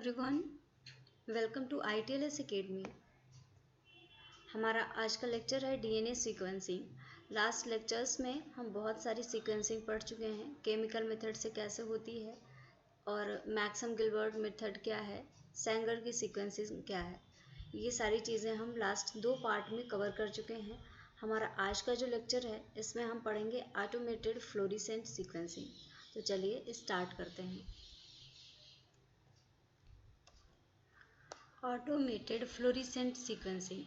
Everyone, welcome to ITLS academy. हमारा आज का लेक्चर है डीएनए सीक्वेंसिंग। लास्ट लेक्चर्स में हम बहुत सारी सीक्वेंसिंग पढ़ चुके हैं। केमिकल मेथड से कैसे होती है और मैक्सम गिलबर्ट मेथड क्या है, सेंगर की सीक्वेंसिंग क्या है, ये सारी चीज़ें हम लास्ट 2 पार्ट में कवर कर चुके हैं। हमारा आज का जो लेक्चर है इसमें हम पढ़ेंगे ऑटोमेटेड फ्लोरेसेंट सीक्वेंसिंग। तो चलिए स्टार्ट करते हैं। Automated fluorescent sequencing.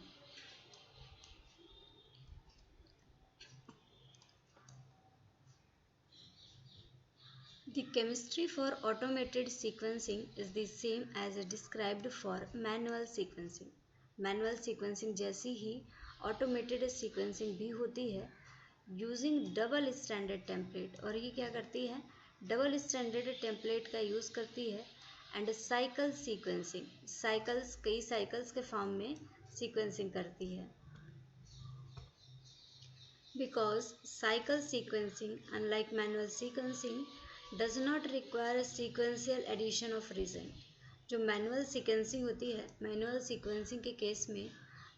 The chemistry for automated sequencing is the same as described for manual sequencing. Manual sequencing जैसी ही automated sequencing भी होती है using double stranded template। और ये क्या करती है, double stranded template का यूज़ करती है एंड साइकिल सीक्वेंसिंग, साइकिल्स कई साइकिल्स के फॉर्म में सीक्वेंसिंग करती है। Because cycle sequencing unlike manual sequencing does not require sequential addition of reagent. जो मैनुअल सीक्वेंसिंग होती है, मैनुअल सीक्वेंसिंग के केस में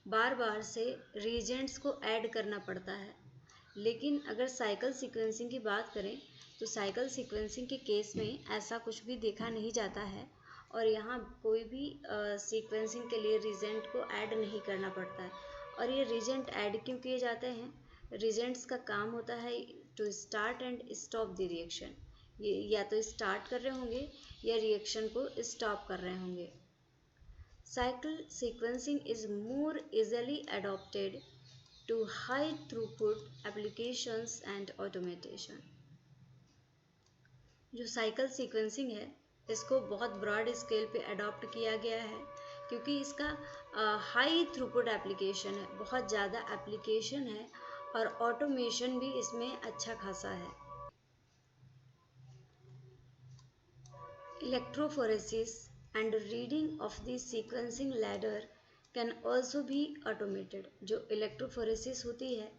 बार बार से रीजेंट्स को ऐड करना पड़ता है। लेकिन अगर साइकिल सीक्वेंसिंग की बात करें तो साइकिल सीक्वेंसिंग के केस में ऐसा कुछ भी देखा नहीं जाता है और यहाँ कोई भी सीक्वेंसिंग के लिए रीजेंट को ऐड नहीं करना पड़ता है। और ये रीजेंट ऐड क्यों किए जाते हैं? रीजेंट्स का काम होता है to start and stop the reaction. ये या तो स्टार्ट कर रहे होंगे या रिएक्शन को स्टॉप कर रहे होंगे। Cycle sequencing is more easily adopted to high throughput applications and automation। जो साइकिल सीक्वेंसिंग है इसको बहुत ब्रॉड स्केल पे अडॉप्ट किया गया है क्योंकि इसका हाई थ्रूपुट एप्लीकेशन है, बहुत ज़्यादा एप्लीकेशन है और ऑटोमेशन भी इसमें अच्छा खासा है। Electrophoresis and reading of the sequencing ladder can also भी ऑटोमेटेड। जो इलेक्ट्रोफोरेसिस होती है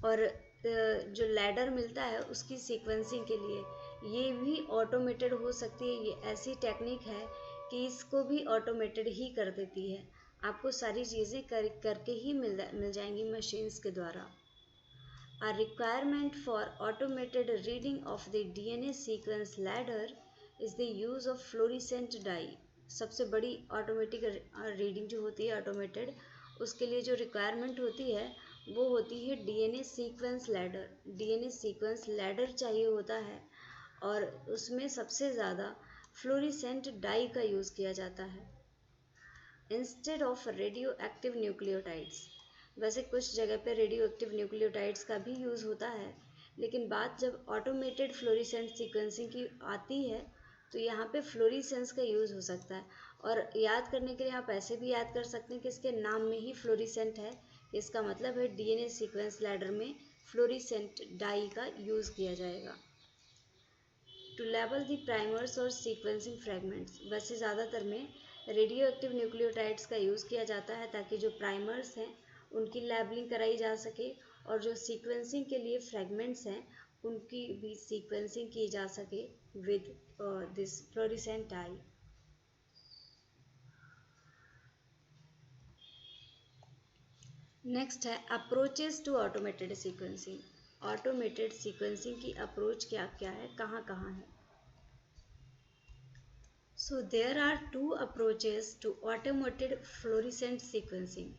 और जो लैडर मिलता है उसकी सीक्वेंसिंग के लिए ये भी ऑटोमेटेड हो सकती है। ये ऐसी टेक्निक है कि इसको भी ऑटोमेटेड ही कर देती है। आपको सारी चीज़ें करके ही मिल जाएंगी मशीन्स के द्वारा। A requirement for automated reading of the DNA sequence ladder is the use of fluorescent dye। सबसे बड़ी ऑटोमेटिक रीडिंग जो होती है ऑटोमेटेड, उसके लिए जो रिक्वायरमेंट होती है वो होती है DNA sequence ladder. DNA sequence ladder चाहिए होता है और उसमें सबसे ज़्यादा फ्लोरेसेंट डाई का यूज़ किया जाता है instead of radio active nucleotides. वैसे कुछ जगह पे रेडियो एक्टिव न्यूक्लियोटाइड्स का भी यूज़ होता है, लेकिन बात जब ऑटोमेटेड फ्लोरेसेंट सीक्वेंसिंग की आती है तो यहाँ पे फ्लोरेसेंस का यूज़ हो सकता है। और याद करने के लिए आप ऐसे भी याद कर सकते हैं कि इसके नाम में ही फ्लोरेसेंट है, इसका मतलब है डीएनए सीक्वेंस लैडर में फ्लोरेसेंट डाई का यूज़ किया जाएगा। टू लेबल द प्राइमर्स और सीक्वेंसिंग फ्रेगमेंट्स, वैसे ज़्यादातर में रेडियो एक्टिव न्यूक्लियोटाइड्स का यूज़ किया जाता है ताकि जो प्राइमर्स हैं उनकी लेबलिंग कराई जा सके और जो सीक्वेंसिंग के लिए फ्रेगमेंट्स हैं उनकी भी सीक्वेंसिंग की जा सके with this fluorescent dye. Next है approaches to automated sequencing. Automated sequencing की अप्रोच क्या क्या है, कहाँ कहाँ है? So there are 2 approaches to automated fluorescent sequencing.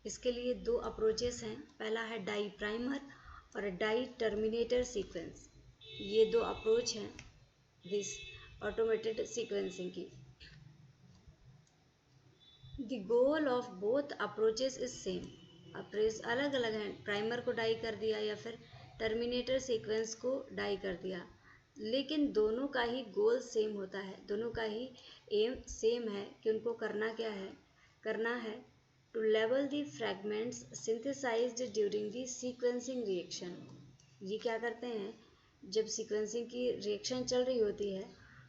इसके लिए 2 अप्रोचेस हैं। पहला है डाई प्राइमर और डाई टर्मिनेटर सीक्वेंस। ये 2 अप्रोच हैं दिस ऑटोमेटेड सीक्वेंसिंग की। The goal of both approaches is same. Approach अलग अलग हैं, प्राइमर को डाई कर दिया या फिर टर्मिनेटर सीक्वेंस को डाई कर दिया, लेकिन दोनों का ही गोल सेम होता है, दोनों का ही एम सेम है कि उनको करना क्या है, करना है to label the fragments synthesized during the sequencing reaction. ये क्या करते हैं, जब सीक्वेंसिंग की रिएक्शन चल रही होती है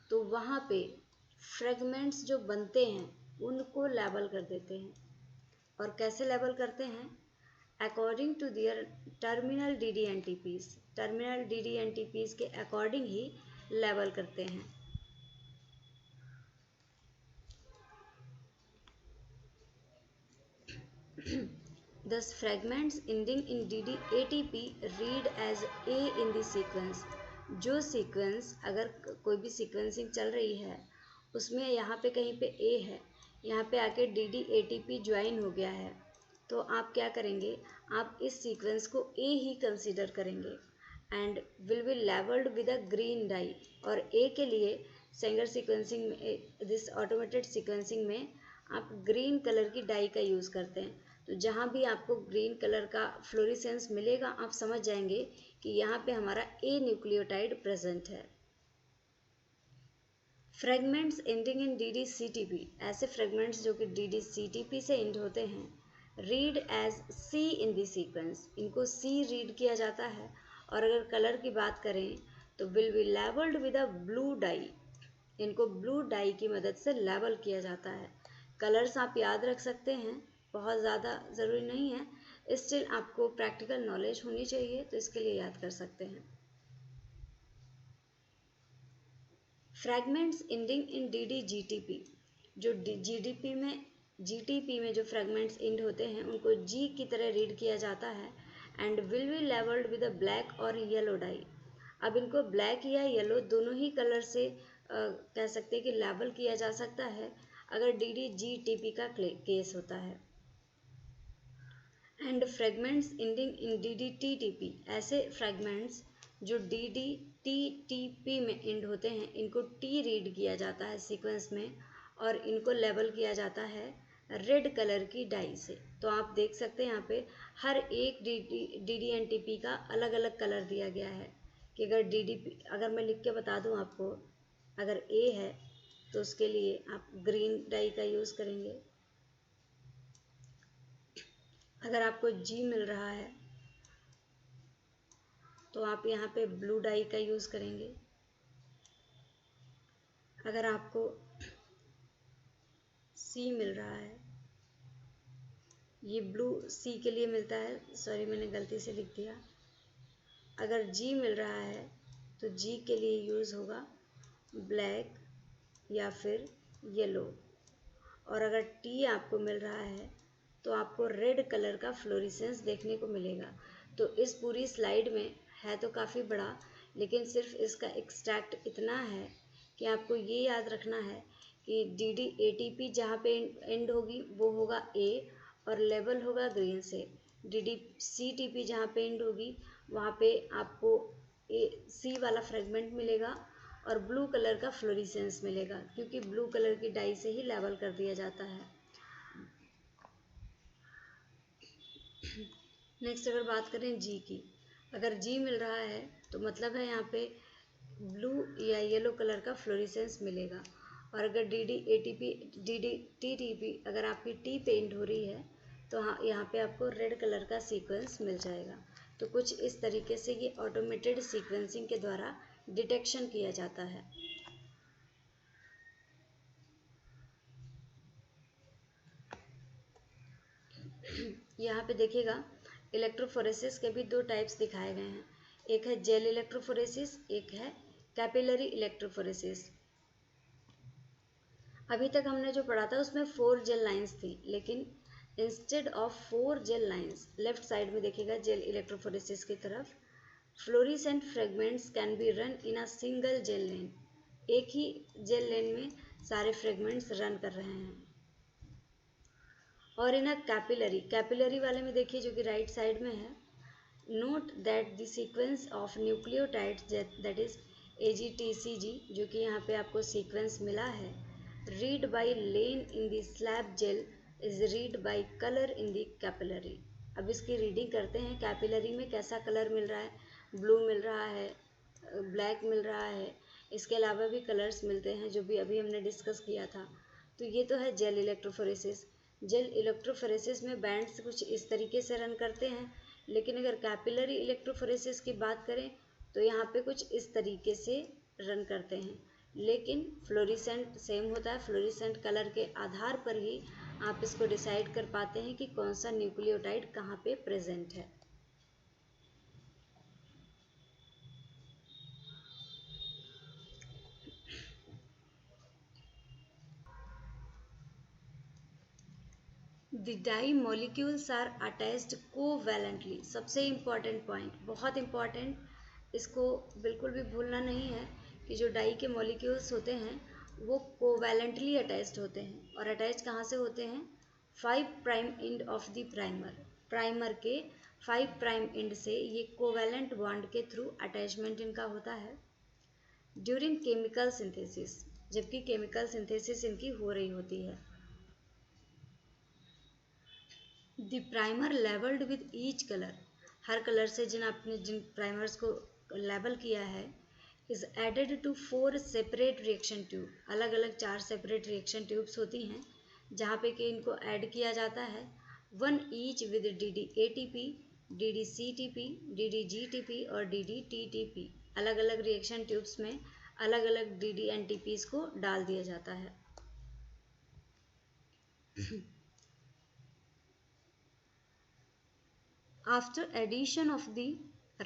तो वहाँ पे फ्रैगमेंट्स जो बनते हैं उनको लेबल कर देते हैं। और कैसे लेबल करते हैं? According to their terminal DD-NTPs। Terminal DD-NTPs के अकॉर्डिंग ही लेबल करते हैं। Thus, fragments ending in DD-ATP read as A in the sequence. जो सीक्वेंस, अगर कोई भी सीक्वेंसिंग चल रही है उसमें यहाँ पे कहीं पे A है, यहाँ पे आके DD-ATP ज्वाइन हो गया है, तो आप क्या करेंगे, आप इस सीक्वेंस को A ही कंसीडर करेंगे and will be labelled with a green die. और A के लिए सेंगर सीक्वेंसिंग में, दिस ऑटोमेटेड सीक्वेंसिंग में आप ग्रीन कलर की डाई का यूज़ करते हैं। तो जहाँ भी आपको ग्रीन कलर का फ्लोरिसेंस मिलेगा आप समझ जाएंगे कि यहाँ पे हमारा ए न्यूक्लियोटाइड प्रेजेंट है। फ्रेगमेंट्स एंडिंग इन DD-CTP, ऐसे फ्रेगमेंट्स जो कि DD-CTP से एंड होते हैं, रीड एज सी इन दी सीक्वेंस, इनको सी रीड किया जाता है। और अगर कलर की बात करें तो will be labelled with a blue die, इनको ब्लू डाई की मदद से लेबल किया जाता है। कलर्स आप याद रख सकते हैं, बहुत ज़्यादा ज़रूरी नहीं है, स्टिल आपको प्रैक्टिकल नॉलेज होनी चाहिए तो इसके लिए याद कर सकते हैं। फ्रैगमेंट्स एंडिंग इन DD-GTP, जो GTP में जो फ्रैगमेंट्स एंड होते हैं उनको G की तरह रीड किया जाता है and will be labelled with a black और येलो डाई। अब इनको ब्लैक या येलो दोनों ही कलर से कह सकते हैं कि लेबल किया जा सकता है अगर DD-GTP का केस होता है। And fragments ending in DD-TTP, ऐसे फ्रेगमेंट्स जो DD-TTP में एंड होते हैं इनको T रीड किया जाता है सीक्वेंस में और इनको लेबल किया जाता है रेड कलर की डाई से। तो आप देख सकते हैं यहाँ पे हर एक DD एंड TP का अलग अलग कलर दिया गया है कि अगर मैं लिख के बता दूँ आपको, अगर A है तो उसके लिए आप ग्रीन डाई का यूज़ करेंगे, अगर आपको G मिल रहा है तो आप यहाँ पे ब्लू डाई का यूज़ करेंगे, अगर आपको C मिल रहा है, ये ब्लू C के लिए मिलता है, सॉरी मैंने गलती से लिख दिया, अगर G मिल रहा है तो G के लिए यूज़ होगा ब्लैक या फिर येलो, और अगर T आपको मिल रहा है तो आपको रेड कलर का फ्लोरिसेंस देखने को मिलेगा। तो इस पूरी स्लाइड में है तो काफ़ी बड़ा, लेकिन सिर्फ इसका एक्सट्रैक्ट इतना है कि आपको ये याद रखना है कि DD-ATP जहाँ पे एंड होगी वो होगा A और लेबल होगा ग्रीन से, DD-CTP जहाँ पे एंड होगी वहाँ पे आपको C वाला फ्रेगमेंट मिलेगा और ब्लू कलर का फ्लोरिसेंस मिलेगा, क्योंकि ब्लू कलर की डाई से ही लेबल कर दिया जाता है। नेक्स्ट अगर बात करें G की, अगर G मिल रहा है तो मतलब है यहाँ पे ब्लू या येलो कलर का फ्लोरिसेंस मिलेगा, और अगर DD-TTP अगर आपकी T पे एंड हो रही है तो हाँ यहाँ पे आपको रेड कलर का सीक्वेंस मिल जाएगा। तो कुछ इस तरीके से ये ऑटोमेटेड सीक्वेंसिंग के द्वारा डिटेक्शन किया जाता है। यहाँ पे देखिएगा इलेक्ट्रोफोरेसिस के भी दो टाइप्स दिखाए गए हैं, एक है जेल इलेक्ट्रोफोरेसिस, एक है कैपिलरी इलेक्ट्रोफोरेसिस। अभी तक हमने जो पढ़ा था उसमें 4 जेल लाइंस थी, लेकिन instead of 4 gel lines, left side में देखिएगा जेल इलेक्ट्रोफोरेसिस की तरफ, fluorescent fragments can be run in a single gel lane, एक ही जेल लेन में सारे फ्रेगमेंट्स रन कर रहे हैं। और इन अ कैपिलरी वाले में देखिए जो कि राइट साइड में है, note that the sequence of nucleotides that is AGTCG, जो कि यहाँ पे आपको सीक्वेंस मिला है, read by lane in the slab gel is read by colour in the capillary. अब इसकी रीडिंग करते हैं, कैपिलरी में कैसा कलर मिल रहा है, ब्लू मिल रहा है, ब्लैक मिल रहा है, इसके अलावा भी कलर्स मिलते हैं जो भी अभी हमने डिस्कस किया था। तो ये तो है जेल इलेक्ट्रोफोरेसिस। जेल इलेक्ट्रोफोरेसिस में बैंड्स कुछ इस तरीके से रन करते हैं, लेकिन अगर कैपिलरी इलेक्ट्रोफोरेसिस की बात करें तो यहाँ पे कुछ इस तरीके से रन करते हैं, लेकिन फ्लोरिसेंट सेम होता है। फ्लोरिसेंट कलर के आधार पर ही आप इसको डिसाइड कर पाते हैं कि कौन सा न्यूक्लियोटाइड कहाँ पे प्रेजेंट है। The dye molecules are attached covalently. सबसे इम्पॉर्टेंट पॉइंट, बहुत इम्पॉर्टेंट, इसको बिल्कुल भी भूलना नहीं है कि जो डाई के मॉलिक्यूल्स होते हैं वो कोवैलेंटली अटैच्ड होते हैं। और अटैच कहाँ से होते हैं? 5 prime end of the primer, primer के 5 प्राइम एंड से ये कोवैलेंट बॉन्ड के थ्रू अटैचमेंट इनका होता है ड्यूरिंग केमिकल सिंथेसिस, जबकि केमिकल सिंथेसिस इनकी हो रही होती है। The primer labelled with each colour, हर कलर से जिन प्राइमर्स को लेबल किया है, is added to 4 separate reaction tube, अलग अलग 4 सेपरेट रिएक्शन ट्यूब्स होती हैं जहाँ पे कि इनको ऐड किया जाता है, 1 each with DDATP, DDCTP, DDGTP और DDTTP। अलग अलग रिएक्शन ट्यूब्स में अलग अलग DDNTPs को डाल दिया जाता है। After addition of the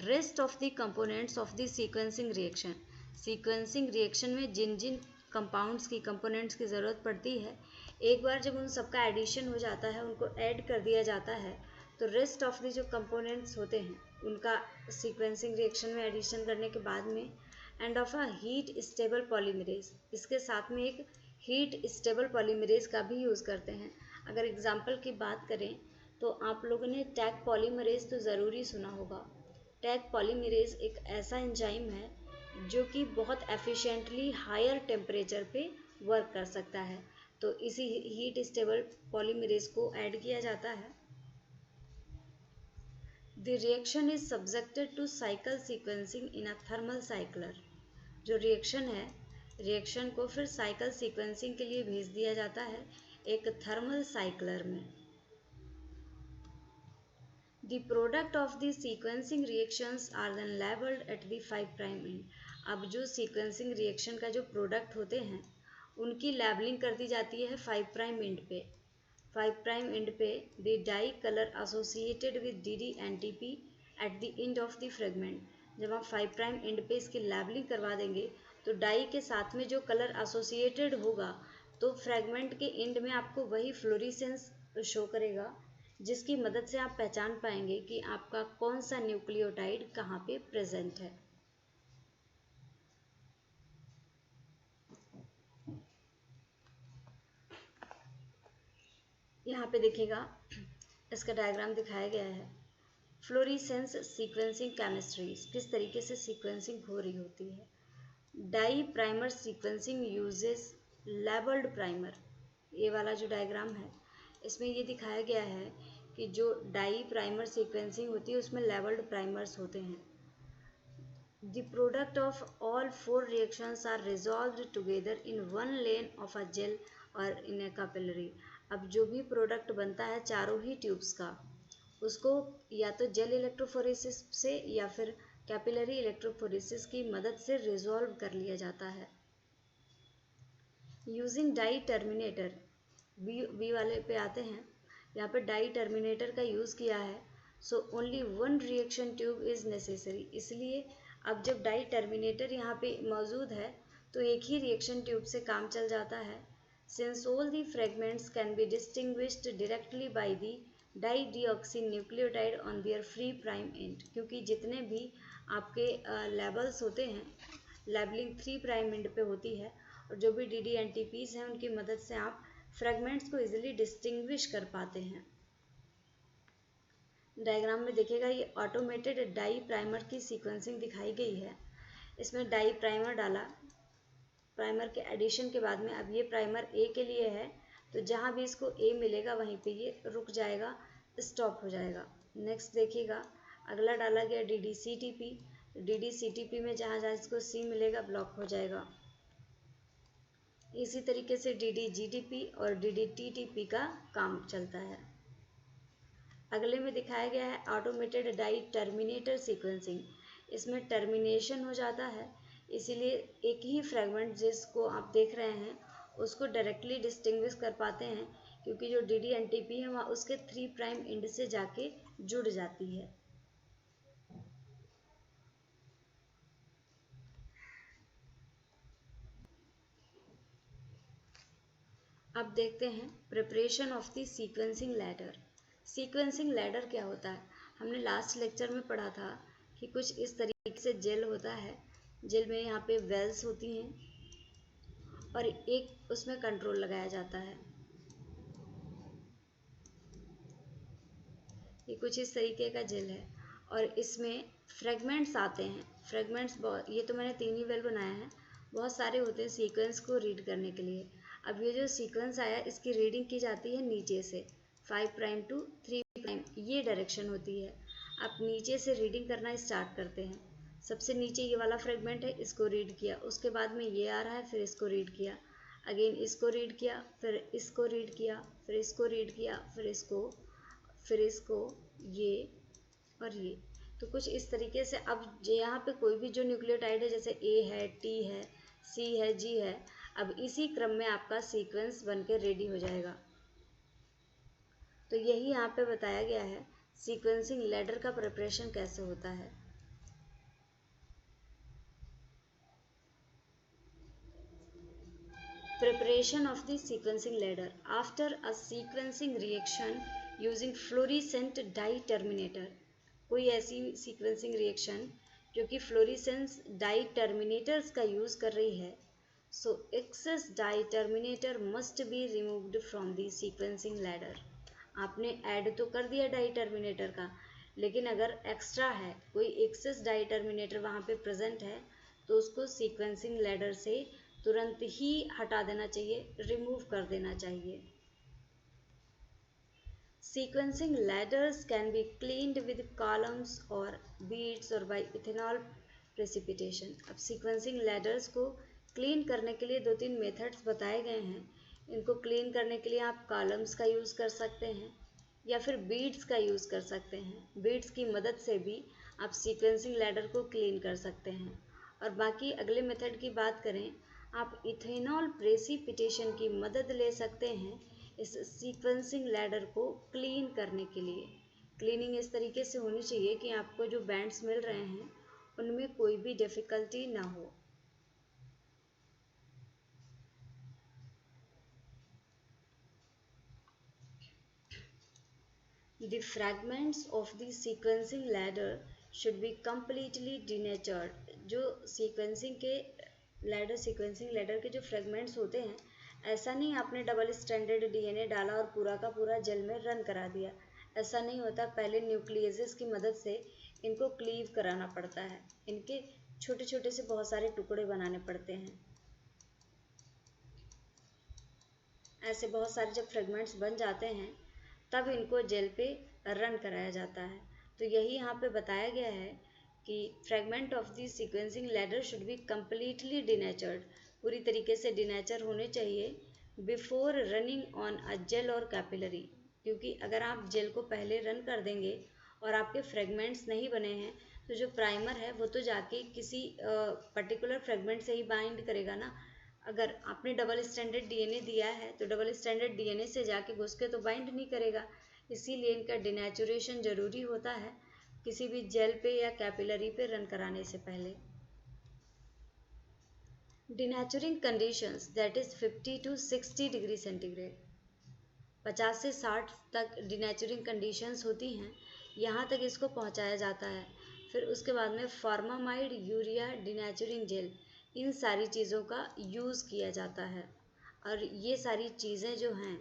rest of the components of the sequencing reaction, sequencing reaction में जिन जिन compounds की components की ज़रूरत पड़ती है, एक बार जब उन सबका addition हो जाता है, उनको add कर दिया जाता है, तो rest of the जो components होते हैं उनका sequencing reaction में addition करने के बाद में and of a heat stable polymerase, इसके साथ में एक heat stable polymerase का भी यूज़ करते हैं। अगर example की बात करें तो आप लोगों ने टैग पॉलीमरेज तो ज़रूरी सुना होगा। टैग पॉलीमरेज एक ऐसा एंजाइम है जो कि बहुत एफिशिएंटली हायर टेम्परेचर पे वर्क कर सकता है, तो इसी हीट स्टेबल पॉलीमरेज को ऐड किया जाता है। The reaction is subjected to cycle sequencing in a thermal cycler, जो रिएक्शन है, रिएक्शन को फिर साइकिल सीक्वेंसिंग के लिए भेज दिया जाता है एक थर्मल साइक्लर में। The product of the sequencing reactions are then labeled at the 5 prime end। अब जो sequencing reaction का जो product होते हैं उनकी labeling कर दी जाती है 5 prime end पे। 5 prime end पे the dye color associated with DDNTP at the end of the fragment। जब आप 5 prime end पे इसकी labeling करवा देंगे तो डाई के साथ में जो कलर एसोसिएटेड होगा तो फ्रेगमेंट के एंड में आपको वही फ्लोरिसेंस शो करेगा जिसकी मदद से आप पहचान पाएंगे कि आपका कौन सा न्यूक्लियोटाइड कहाँ पे प्रेजेंट है। यहाँ पे देखिएगा इसका डायग्राम दिखाया गया है। फ्लोरिसेंस सीक्वेंसिंग केमिस्ट्री, किस तरीके से सीक्वेंसिंग हो रही होती है। Dye primer sequencing uses labelled primer, ये वाला जो डायग्राम है इसमें ये दिखाया गया है कि जो डाई प्राइमर सीक्वेंसिंग होती है उसमें लेबल्ड प्राइमर्स होते हैं। The product of all 4 reactions are resolved together in 1 lane of a gel और इन ए कैपिलरी। अब जो भी प्रोडक्ट बनता है चारों ही ट्यूब्स का, उसको या तो जेल इलेक्ट्रोफोरेसिस से या फिर कैपिलरी इलेक्ट्रोफोरेसिस की मदद से रिजॉल्व कर लिया जाता है। यूजिंग डाई टर्मिनेटर, बी वाले पे आते हैं, यहाँ पे डाई टर्मिनेटर का यूज़ किया है। So only 1 reaction tube is necessary, इसलिए अब जब डाई टर्मिनेटर यहाँ पे मौजूद है तो एक ही रिएक्शन ट्यूब से काम चल जाता है। Since all the fragments can be distinguished directly by the dye deoxy nucleotide on their free prime end, क्योंकि जितने भी आपके लेबल्स होते हैं लेबलिंग 3 प्राइम एंड पे होती है और जो भी DDNTPs हैं उनकी मदद से आप फ्रेगमेंट्स को इजीली डिस्टिंग्विश कर पाते हैं। डायग्राम में देखिएगा ये ऑटोमेटेड डाई प्राइमर की सीक्वेंसिंग दिखाई गई है। इसमें डाई प्राइमर डाला, प्राइमर के एडिशन के बाद में अब ये प्राइमर ए के लिए है तो जहाँ भी इसको ए मिलेगा वहीं पे ये रुक जाएगा, स्टॉप हो जाएगा। नेक्स्ट देखिएगा अगला डाला गया DDCTP, DDCTP में जहाँ जहाँ इसको सी मिलेगा ब्लॉक हो जाएगा। इसी तरीके से DDGTP और DDTTP का काम चलता है। अगले में दिखाया गया है ऑटोमेटेड डाई टर्मिनेटर सीक्वेंसिंग। इसमें टर्मिनेशन हो जाता है, इसीलिए एक ही फ्रेगमेंट जिसको आप देख रहे हैं उसको डायरेक्टली डिस्टिंग्विश कर पाते हैं क्योंकि जो DDNTP है वहाँ उसके 3 प्राइम एंड से जाके जुड़ जाती है। अब देखते हैं preparation of the sequencing ladder. Sequencing ladder क्या होता है? हमने लास्ट लेक्चर में पढ़ा था कि कुछ इस तरीके से जेल होता है। जेल में यहाँ पे वेल्स होती हैं और एक उसमें कंट्रोल लगाया जाता है। ये कुछ इस तरीके का जेल है और इसमें फ्रेगमेंट्स आते हैं। फ्रेगमेंट्स ये तो मैंने 3 ही वेल बनाया है, बहुत सारे होते हैं सीक्वेंस को रीड करने के लिए। अब ये जो सीक्वेंस आया इसकी रीडिंग की जाती है नीचे से 5 प्राइम टू 3 प्राइम, ये डायरेक्शन होती है। आप नीचे से रीडिंग करना स्टार्ट करते हैं। सबसे नीचे ये वाला फ्रेगमेंट है, इसको रीड किया, उसके बाद में ये आ रहा है, फिर इसको रीड किया, अगेन इसको रीड किया, फिर इसको रीड किया, फिर इसको रीड किया, फिर इसको, ये और ये। तो कुछ इस तरीके से अब यहाँ पे कोई भी जो न्यूक्लियोटाइड है, जैसे ए है, टी है, सी है, जी है, अब इसी क्रम में आपका सीक्वेंस बनके रेडी हो जाएगा। तो यही यहाँ पे बताया गया है सीक्वेंसिंग लैडर का प्रिपरेशन कैसे होता है। Preparation of the sequencing ladder. After a sequencing reaction using fluorescent dye terminator, कोई ऐसी sequencing reaction जो कि fluorescence dye terminators का use कर रही है, so excess dye terminator must be removed from the sequencing ladder. आपने ऐड तो कर दिया डाई टर्मिनेटर का, लेकिन अगर एक्स्ट्रा है, कोई एक्सेस डाई टर्मिनेटर वहाँ पे प्रेजेंट है, तो उसको सीक्वेंसिंग लैडर से तुरंत ही हटा देना चाहिए, रिमूव कर देना चाहिए। Sequencing ladders can be cleaned with columns or beads or by ethanol precipitation. अब sequencing ladders को क्लीन करने के लिए 2-3 मेथड्स बताए गए हैं। इनको क्लीन करने के लिए आप कॉलम्स का यूज़ कर सकते हैं या फिर बीड्स का यूज़ कर सकते हैं। बीड्स की मदद से भी आप सीक्वेंसिंग लैडर को क्लीन कर सकते हैं। और बाकी अगले मेथड की बात करें, आप इथेनॉल प्रेसिपिटेशन की मदद ले सकते हैं इस सीक्वेंसिंग लैडर को क्लीन करने के लिए। क्लीनिंग इस तरीके से होनी चाहिए कि आपको जो बैंड्स मिल रहे हैं उनमें कोई भी डिफ़िकल्टी ना हो। The fragments of the sequencing ladder should be completely denatured. जो सीक्वेंसिंग लैडर के जो फ्रेगमेंट्स होते हैं, ऐसा नहीं आपने डबल स्ट्रैंडेड डीएनए डाला और पूरा का पूरा जेल में रन करा दिया, ऐसा नहीं होता। पहले न्यूक्लियेसेस की मदद से इनको क्लीव कराना पड़ता है, इनके छोटे छोटे से बहुत सारे टुकड़े बनाने पड़ते हैं। ऐसे बहुत सारे जब फ्रेगमेंट्स बन जाते हैं तब इनको जेल पे रन कराया जाता है। तो यही यहाँ पे बताया गया है कि fragment of the sequencing ladder should be completely denatured, पूरी तरीके से डिनेचर होने चाहिए before running on a gel और कैपिलरी। क्योंकि अगर आप जेल को पहले रन कर देंगे और आपके फ्रेगमेंट्स नहीं बने हैं, तो जो प्राइमर है वो तो जाके किसी पर्टिकुलर फ्रेगमेंट से ही बाइंड करेगा ना। अगर आपने डबल स्टैंडर्ड डीएनए दिया है तो डबल स्टैंडर्ड डीएनए से जाके घुस के तो बाइंड नहीं करेगा, इसीलिए इनका डिनेचुरेशन ज़रूरी होता है किसी भी जेल पे या कैपिलरी पे रन कराने से पहले। Denaturing conditions that is 50 to 60 degree centigrade, 50 से 60 तक डिनेचुरिंग कंडीशंस होती हैं, यहाँ तक इसको पहुँचाया जाता है। फिर उसके बाद में फॉर्मामाइड, यूरिया, डिनेचुरिंग जेल, इन सारी चीज़ों का यूज़ किया जाता है। और ये सारी चीज़ें जो हैं,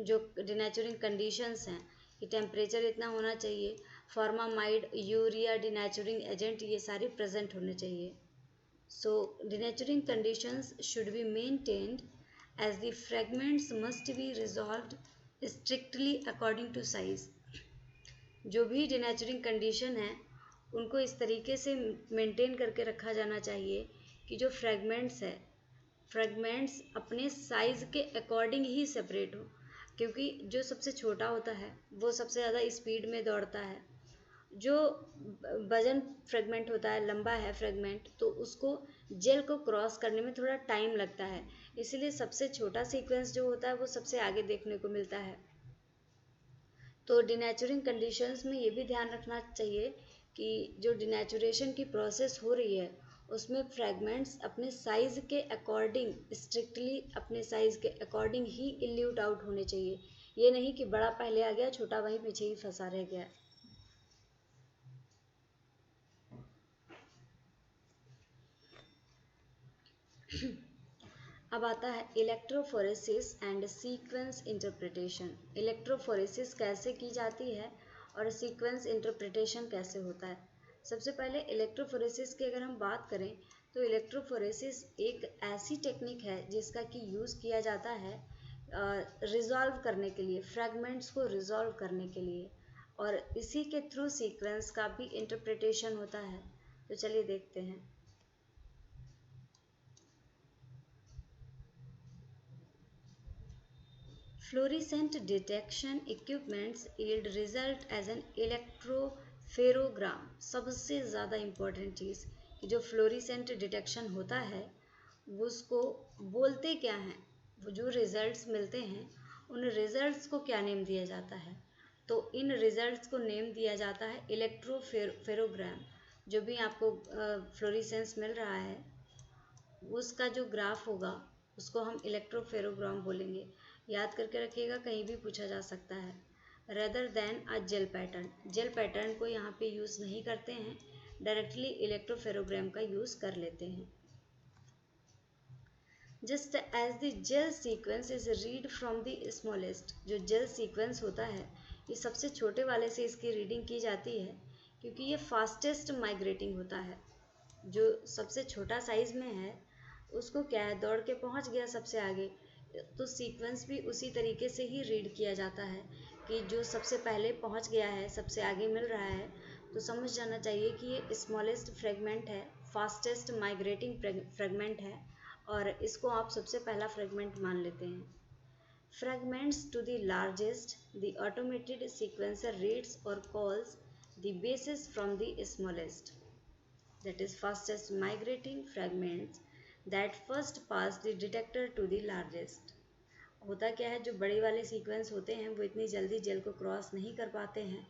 जो डिनेचुरिंग कंडीशंस हैं, कि टेम्परेचर इतना होना चाहिए, फॉर्मामाइड, यूरिया, डिनेचुरिंग एजेंट, ये सारे प्रेजेंट होने चाहिए। So denaturing conditions should be maintained as the fragments must be resolved strictly according to size. जो भी डिनेचरिंग कंडीशन है उनको इस तरीके से मेंटेन करके रखा जाना चाहिए कि जो फ्रेगमेंट्स अपने साइज़ के अकॉर्डिंग ही सेपरेट हो। क्योंकि जो सबसे छोटा होता है वो सबसे ज़्यादा स्पीड में दौड़ता है, जो वजन फ्रेगमेंट होता है, लंबा है फ्रेगमेंट, तो उसको जेल को क्रॉस करने में थोड़ा टाइम लगता है, इसलिए सबसे छोटा सीक्वेंस जो होता है वो सबसे आगे देखने को मिलता है। तो डिनेचुरिंग कंडीशंस में ये भी ध्यान रखना चाहिए कि जो डिनेचुरेशन की प्रोसेस हो रही है उसमें फ्रेगमेंट्स अपने साइज के अकॉर्डिंग, स्ट्रिक्टली अपने साइज के अकॉर्डिंग ही इल्यूट आउट होने चाहिए। ये नहीं कि बड़ा पहले आ गया, छोटा वहीं पीछे ही फंसा रह गया। अब आता है electrophoresis and sequence interpretation. Electrophoresis कैसे की जाती है और सीक्वेंस इंटरप्रिटेशन कैसे होता है। सबसे पहले इलेक्ट्रोफोरेसिस की अगर हम बात करें तो इलेक्ट्रोफोरेसिस एक ऐसी टेक्निक है जिसका कि यूज़ किया जाता है रिजॉल्व करने के लिए, फ्रैगमेंट्स को रिजॉल्व करने के लिए, और इसी के थ्रू सीक्वेंस का भी इंटरप्रिटेशन होता है। तो चलिए देखते हैं। Fluorescent detection equipments yield result as an electropherogram। सबसे ज़्यादा इम्पोर्टेंट चीज़ कि जो फ्लोरिसेंट डिटेक्शन होता है वो उसको बोलते क्या हैं, वो जो रिजल्ट्स मिलते हैं उन रिजल्ट्स को क्या नेम दिया जाता है। तो इन रिजल्ट्स को नेम दिया जाता है इलेक्ट्रोफेरोग्राम। जो भी आपको फ्लोरिसेंस मिल रहा है उसका जो ग्राफ होगा उसको हम इलेक्ट्रोफेरोग्राम बोलेंगे। याद करके रखिएगा, कहीं भी पूछा जा सकता है। रेदर देन अ जेल पैटर्न, जेल पैटर्न को यहाँ पे यूज़ नहीं करते हैं, डायरेक्टली इलेक्ट्रोफेरोग्राम का यूज़ कर लेते हैं। Just as the gel sequence is read from the smallest, जो जेल सीक्वेंस होता है ये सबसे छोटे वाले से इसकी रीडिंग की जाती है क्योंकि ये फास्टेस्ट माइग्रेटिंग होता है। जो सबसे छोटा साइज में है उसको क्या है, दौड़ के पहुंच गया सबसे आगे, तो सीक्वेंस भी उसी तरीके से ही रीड किया जाता है कि जो सबसे पहले पहुंच गया है, सबसे आगे मिल रहा है, तो समझ जाना चाहिए कि ये स्मॉलेस्ट फ्रेगमेंट है, फास्टेस्ट माइग्रेटिंग फ्रेगमेंट है, और इसको आप सबसे पहला फ्रेगमेंट मान लेते हैं। Fragments to the largest, the automated sequencer reads or calls the bases from the smallest, that is fastest migrating fragments that first pass the detector to the largest। होता क्या है, जो बड़े वाले सीक्वेंस होते हैं वो इतनी जल्दी जेल को क्रॉस नहीं कर पाते हैं,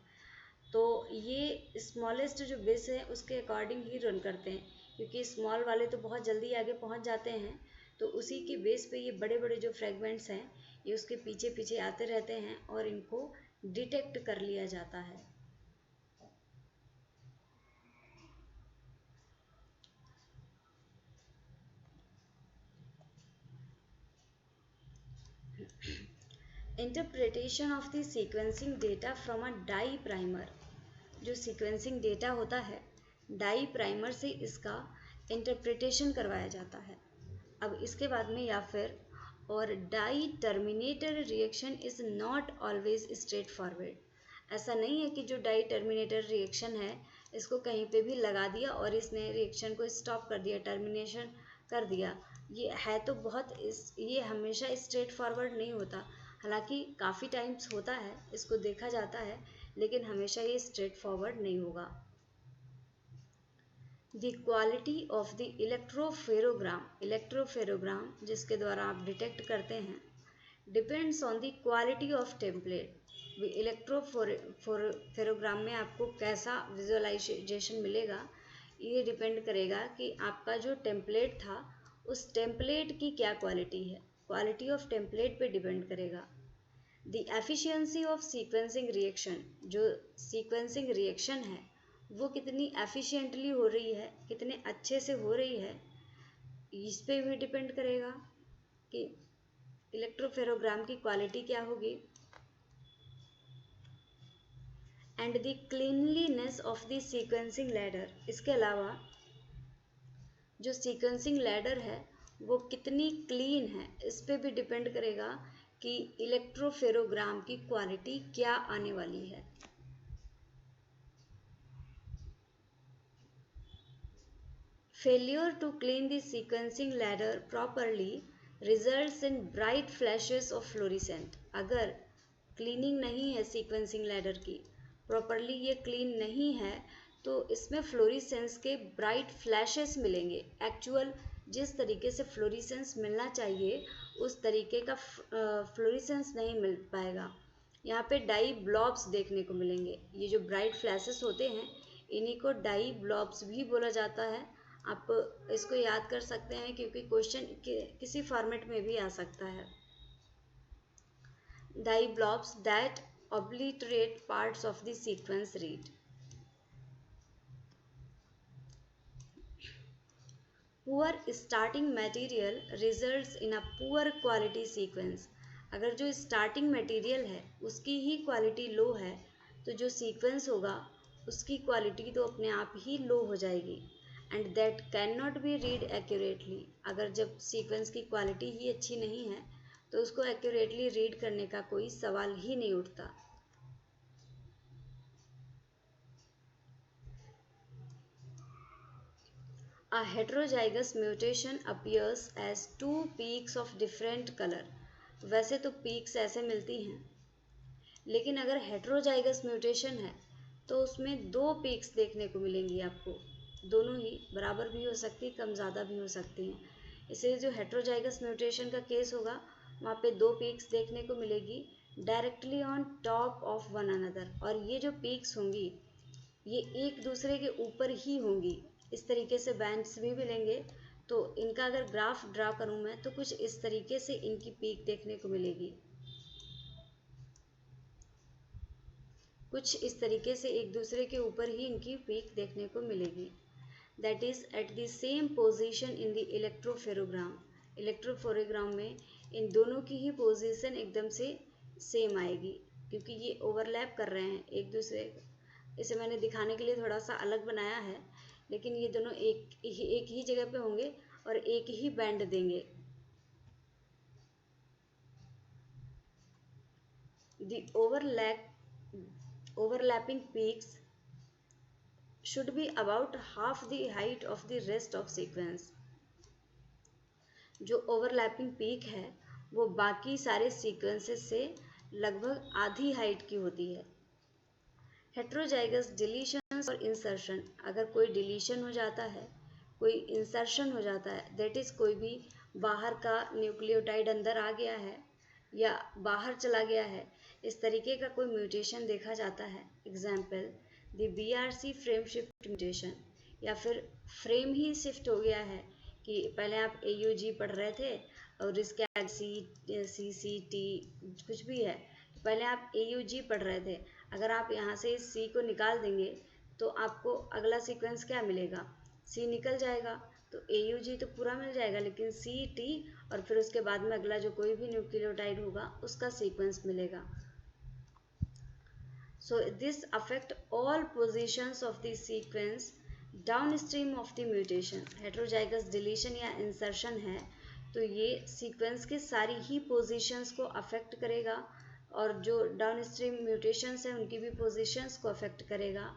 तो ये स्मॉलेस्ट जो बेस है उसके अकॉर्डिंग ही रन करते हैं, क्योंकि स्मॉल वाले तो बहुत जल्दी आगे पहुंच जाते हैं, तो उसी के बेस पे ये बड़े बड़े जो फ्रेगमेंट्स हैं ये उसके पीछे पीछे आते रहते हैं और इनको डिटेक्ट कर लिया जाता है। Interpretation of the sequencing data from a dye primer. जो सीक्वेंसिंग डेटा होता है डाई प्राइमर से इसका इंटरप्रिटेशन करवाया जाता है। अब इसके बाद में या फिर और dye terminator reaction is not always straightforward. ऐसा नहीं है कि जो डाई टर्मिनेटर रिएक्शन है इसको कहीं पे भी लगा दिया और इसने रिएक्शन को स्टॉप कर दिया, टर्मिनेशन कर दिया। ये है तो ये हमेशा स्ट्रेट फॉरवर्ड नहीं होता, हालांकि काफ़ी टाइम्स होता है, इसको देखा जाता है, लेकिन हमेशा ये स्ट्रेट फॉरवर्ड नहीं होगा। The quality of the electropherogram, electropherogram जिसके द्वारा आप डिटेक्ट करते हैं, depends on the quality of template. Electropherogram में आपको कैसा विजुअलाइजेशन मिलेगा ये डिपेंड करेगा कि आपका जो टेम्पलेट था उस टेम्पलेट की क्या क्वालिटी है, क्वालिटी ऑफ टेम्पलेट पे डिपेंड करेगा। The efficiency of sequencing reaction, जो सीक्वेंसिंग रिएक्शन है वो कितनी एफिशिएंटली हो रही है, कितने अच्छे से हो रही है, इस पे भी डिपेंड करेगा कि इलेक्ट्रोफेरोग्राम की क्वालिटी क्या होगी। And the cleanliness of the sequencing ladder, इसके अलावा जो सीक्वेंसिंग लैडर है वो कितनी क्लीन है इस पे भी डिपेंड करेगा कि इलेक्ट्रोफेरोग्राम की क्वालिटी क्या आने वाली है। Failure to clean the sequencing ladder properly results in bright flashes of fluorescent। अगर क्लीनिंग नहीं है सीक्वेंसिंग लैडर की, प्रॉपरली ये क्लीन नहीं है, तो इसमें फ्लोरिसेंस के ब्राइट फ्लैशेस मिलेंगे। एक्चुअल जिस तरीके से फ्लोरिसेंस मिलना चाहिए उस तरीके का फ्लोरिसेंस नहीं मिल पाएगा। यहाँ पे डाई ब्लॉब्स देखने को मिलेंगे। ये जो ब्राइट फ्लैशेस होते हैं इन्हीं को डाई ब्लॉब्स भी बोला जाता है, आप इसको याद कर सकते हैं क्योंकि क्वेश्चन किसी फॉर्मेट में भी आ सकता है। Die blobs that obliterate parts of the sequence read. Poor starting material results in a poor quality sequence. अगर जो स्टार्टिंग मटेरियल है उसकी ही क्वालिटी लो है तो जो सीक्वेंस होगा उसकी क्वालिटी तो अपने आप ही लो हो जाएगी। And that can not be read accurately. अगर जब सीक्वेंस की क्वालिटी ही अच्छी नहीं है तो उसको एक्यूरेटली रीड करने का कोई सवाल ही नहीं उठता। A heterozygous mutation appears as two peaks of different color. वैसे तो peaks ऐसे मिलती हैं, लेकिन अगर heterozygous mutation है तो उसमें दो peaks देखने को मिलेंगी आपको। दोनों ही बराबर भी हो सकती, कम ज़्यादा भी हो सकती हैं। इसलिए जो heterozygous mutation का केस होगा वहाँ पे दो peaks देखने को मिलेगी directly on top of one another. और ये जो peaks होंगी ये एक दूसरे के ऊपर ही होंगी। इस तरीके से बैंड्स भी मिलेंगे। तो इनका अगर ग्राफ ड्रा करूं मैं तो कुछ इस तरीके से इनकी पीक देखने को मिलेगी। कुछ इस तरीके से एक दूसरे के ऊपर ही इनकी पीक देखने को मिलेगी। That is at the same position in the electropherogram. Electropherogram में इन दोनों की ही पोजीशन एकदम से सेम आएगी क्योंकि ये ओवरलैप कर रहे हैं एक दूसरे को। इसे मैंने दिखाने के लिए थोड़ा सा अलग बनाया है, लेकिन ये दोनों एक ही जगह पे होंगे और एक ही बैंड देंगे। The overlapping peaks should be about half the height of the rest of sequence. जो ओवरलैपिंग पीक है वो बाकी सारे सीक्वेंसेस से लगभग आधी हाइट की होती है। हेट्रोजाइगस डिलीशन और इंसर्शन, अगर कोई डिलीशन हो जाता है, कोई इंसर्शन हो जाता है, दैट इज कोई भी बाहर का न्यूक्लियोटाइड अंदर आ गया है या बाहर चला गया है, इस तरीके का कोई म्यूटेशन देखा जाता है। Example the BRC frame shift mutation, या फिर फ्रेम ही शिफ्ट हो गया है कि पहले आप AUG पढ़ रहे थे और इसके आगे CCT कुछ भी है, तो पहले आप AUG पढ़ रहे थे, अगर आप यहाँ से इस C को निकाल देंगे तो आपको अगला सीक्वेंस क्या मिलेगा, C निकल जाएगा। तो AUG तो पूरा मिल जाएगा लेकिन CT और फिर उसके बाद में अगला जो कोई भी न्यूक्लियोटाइड होगा उसका सीक्वेंस मिलेगा। So this affect all positions of the sequence downstream of the mutation. Heterozygous deletion या insertion है तो ये सीक्वेंस के सारी ही पोजीशंस को अफेक्ट करेगा और जो डाउनस्ट्रीम म्यूटेशंस हैं उनकी भी पोजीशंस को अफेक्ट करेगा।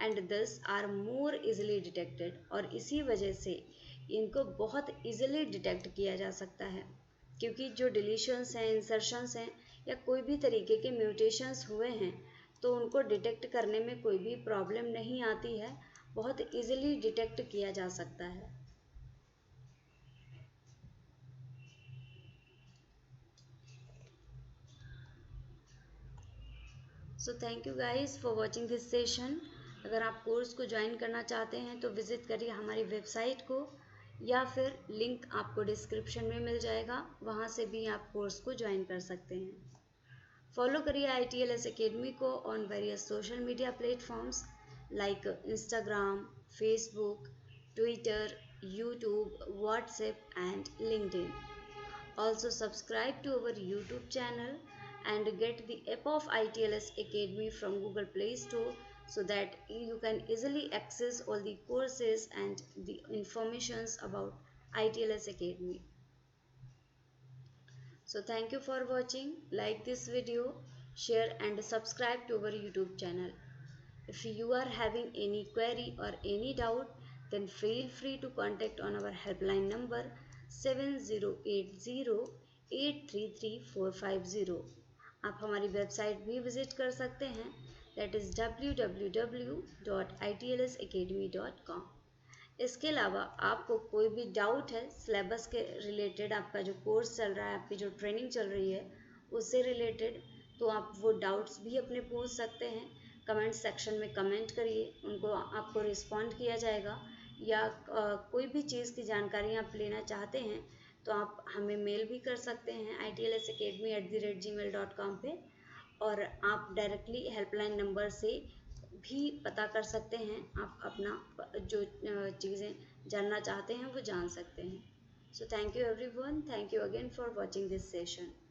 And this are more easily detected, और इसी वजह से इनको बहुत इजीली डिटेक्ट किया जा सकता है क्योंकि जो डिलीशंस हैं, इंसर्शंस हैं या कोई भी तरीके के म्यूटेशंस हुए हैं तो उनको डिटेक्ट करने में कोई भी प्रॉब्लम नहीं आती है, बहुत इजीली डिटेक्ट किया जा सकता है। So thank you guys for watching this session. अगर आप कोर्स को ज्वाइन करना चाहते हैं तो विज़िट करिए हमारी वेबसाइट को, या फिर लिंक आपको डिस्क्रिप्शन में मिल जाएगा, वहाँ से भी आप कोर्स को ज्वाइन कर सकते हैं। फॉलो करिए ITLS अकेडमी को on various social media platforms like Instagram, Facebook, Twitter, YouTube, WhatsApp and LinkedIn. Also subscribe to our YouTube channel and get the app of ITLS Academy from Google Play Store so that you can easily access all the courses and the informations about ITLS Academy. So thank you for watching. Like this video, share and subscribe to our YouTube channel. If you are having any query or any doubt, then feel free to contact on our helpline number 7080833450। आप हमारी website भी visit कर सकते हैं, that is www.itlsacademy.com। इसके अलावा आपको कोई भी डाउट है सिलेबस के रिलेटेड, आपका जो कोर्स चल रहा है, आपकी जो ट्रेनिंग चल रही है उससे रिलेटेड, तो आप वो डाउट्स भी अपने पूछ सकते हैं। कमेंट सेक्शन में कमेंट करिए, उनको आपको रिस्पॉन्ड किया जाएगा। या कोई भी चीज़ की जानकारी आप लेना चाहते हैं तो आप हमें मेल भी कर सकते हैं itlsacademy@gmail.com पे, और आप डायरेक्टली हेल्पलाइन नंबर से भी पता कर सकते हैं। आप अपना जो चीज़ें जानना चाहते हैं वो जान सकते हैं। So thank you everyone, thank you again for watching this session.